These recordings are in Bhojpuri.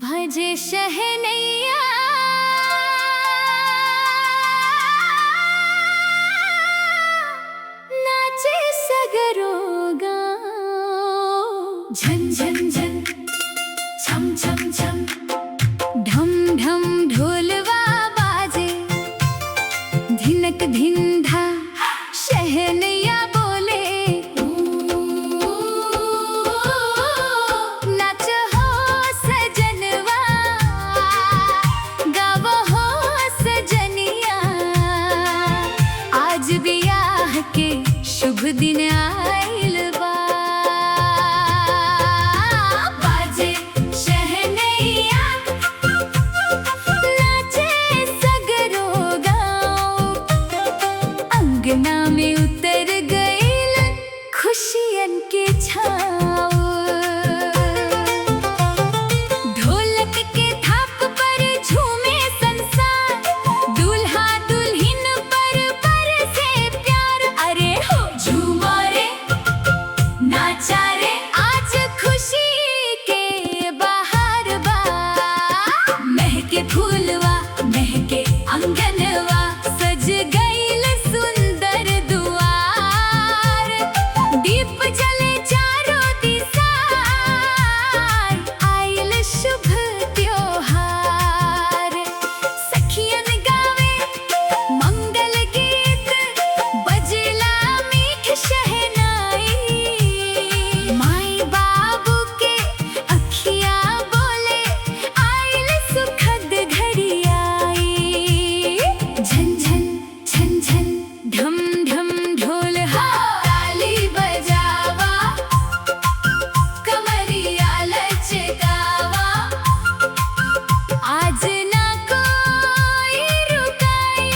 भजे शहनैया नाचे सगरो गाँव। झन झन झन छम छम छम ढम ढम ढोलवा बाजे। धिनक धिंधा शहनैया बोले। नाच हो सजनवा गाव हो सजनिया। आज बियाह के शुभ दिन आइल बा। बाजे शहनैया नाचे सगरो गाँव। अंगना में उतर गइल खुशियन के छाँव। ढोलक के थाप पर झूमे संसार। दूल्हा दुल्हन पर बरसे प्यार। अरे हो झूमो रे नाचा रे आज खुशी के बहार बा। महके फूलवा महके अंगनवा सज गइल सुंदर दुआर। दीप जले चारों दिशा आइल शुभ त्योहार। सखियन गावे मंगल गीत बजला मीठ शहनाई। माई बाबू के अखिया बोले आइल सुखद घड़ी आई। झन झन झन झन ढम ढम ढोल हा ताली बजावा। कमरिया लचकावा आज ना कोई रुकाई।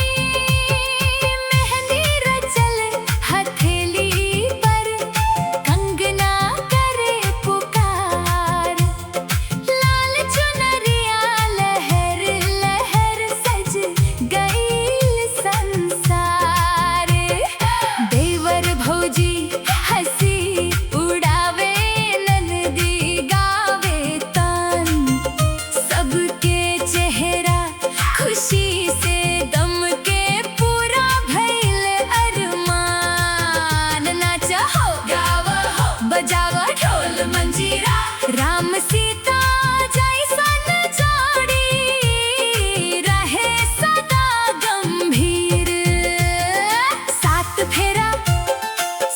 मेहंदी रचल हथेली पर कंगना करे पुकार। लाल चुनरिया लहर लहर सज गइल संसार। देवर भौजी हंसी उड़ावे ननदी गावे तान। सबके चेहरा खुशी से दम के पूरा भइल अरमान। नाचा हो गावा हो बजावा ढोल मंजीरा। राम सीता जैसन जोड़ी रहे सदा गंभीर। सात फेरा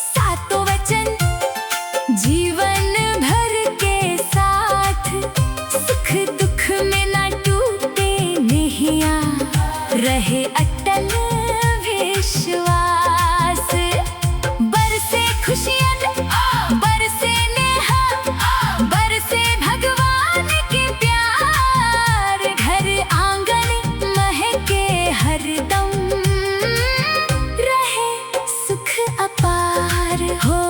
सातों वचन जीवन भर के साथ। सुख दुख में ना टूटे नेहिया रहे अटल विश्वास। बरसे खुशियन बरसे नेहा बरसे भगवान के प्यार। घर आंगन महके हरदम रहे सुख अपार। हो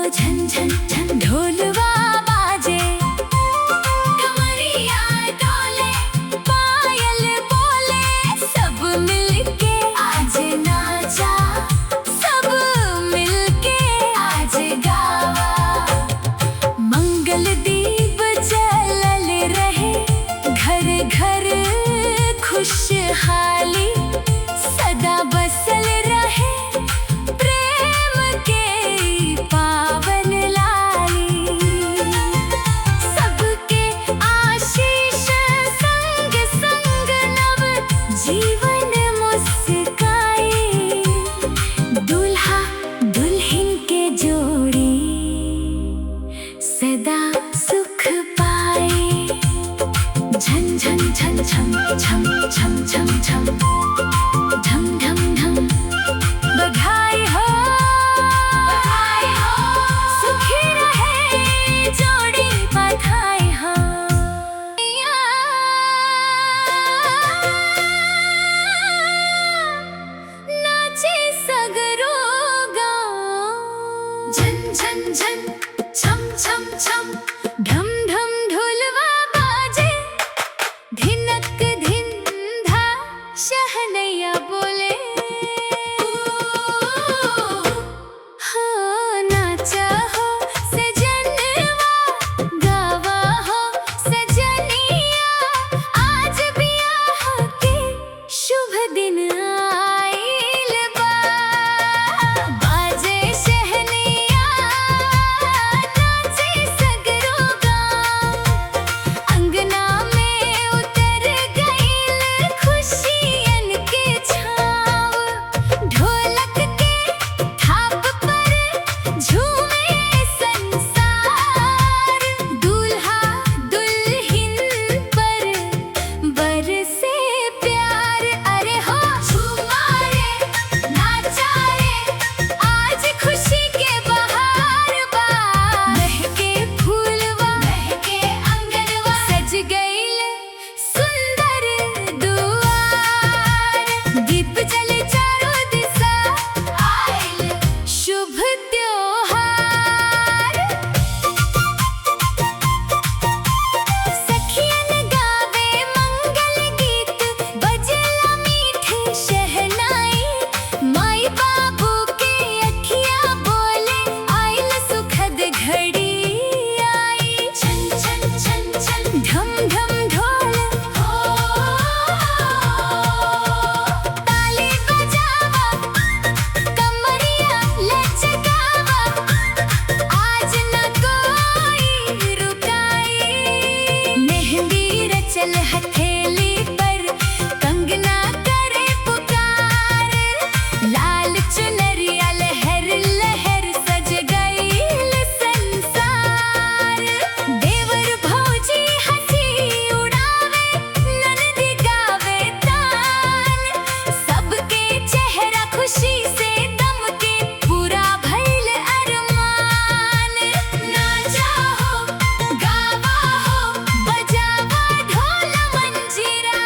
झन झन झन ढोलवा बाजे। कमरिया डोले पायल बोले। सब मिलके आज नाचा सब मिलके आज गावा। मंगल दीप जलल रहे घर घर खुशहाली। सदा बसल रहे प्रेम के पावन लाली। सबके आशीष संग संग नव जीवन मुस्काई। दूल्हा दुल्हन के जोड़ी सदा सुख पाए। झन झन झन छम छम छम छम छम ढम ढम ढम बधाई हो सुखी रहे जोड़ी बधाई हो। नाचे सगरो गाँव। झन झन झन छम छम छम ढम ढम ढोलवा बाजे। धिनक धिंधा शह पायल हथेली पर कंगना करे पुकार। लाल चुनरिया लहर लहर सज गईल संसार। देवर भौजी हंसी उड़ावे ननदी गावे तान। सबके चेहरा खुशी से दमके पूरा भइल अरमान। नाचा हो गावा हो बजावा ढोल मंजीरा।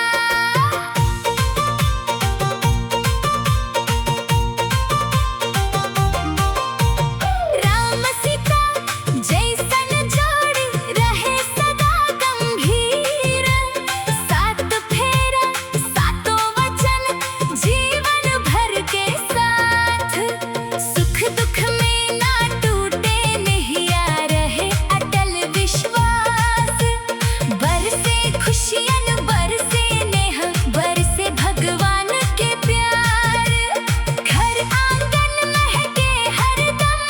राम सीता जैसन जोड़ी रहे सदा गंभीर। सात फेरा सातों वचन जीवन भर के साथ। सुख दुख में ना टूटे नैया रहे अटल विश्वास। बरसे खुशियन बरसे नेह बरसे भगवान के प्यार। घर आंगन महके हरदम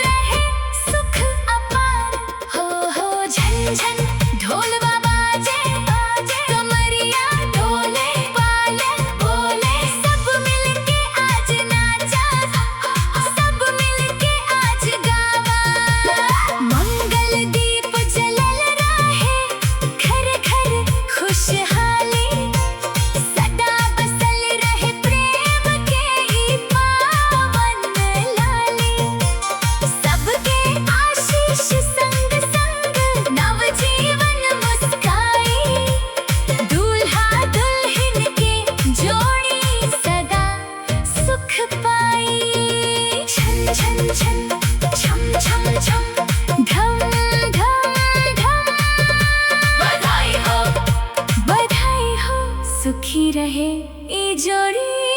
रहे सुख अपार। हो झन झन ढोलवा बाजे कमरिया ढोले पाले बोले। सब मिलके आज नाचा सब मिलके आज गावा। मंगल दीप जलल रहे घर घर खुशहाली। सदा बसल रहे प्रेम के ई पावन लाली। सबके आशीष संग संग नवजीवन मुस्काई। दूल्हा दुल्हन के जोड़ी सदा सुख पाई। छन छन छन छम छम छम ढम ढम ढम। बधाई हो सुखी रहे ई जोड़ी।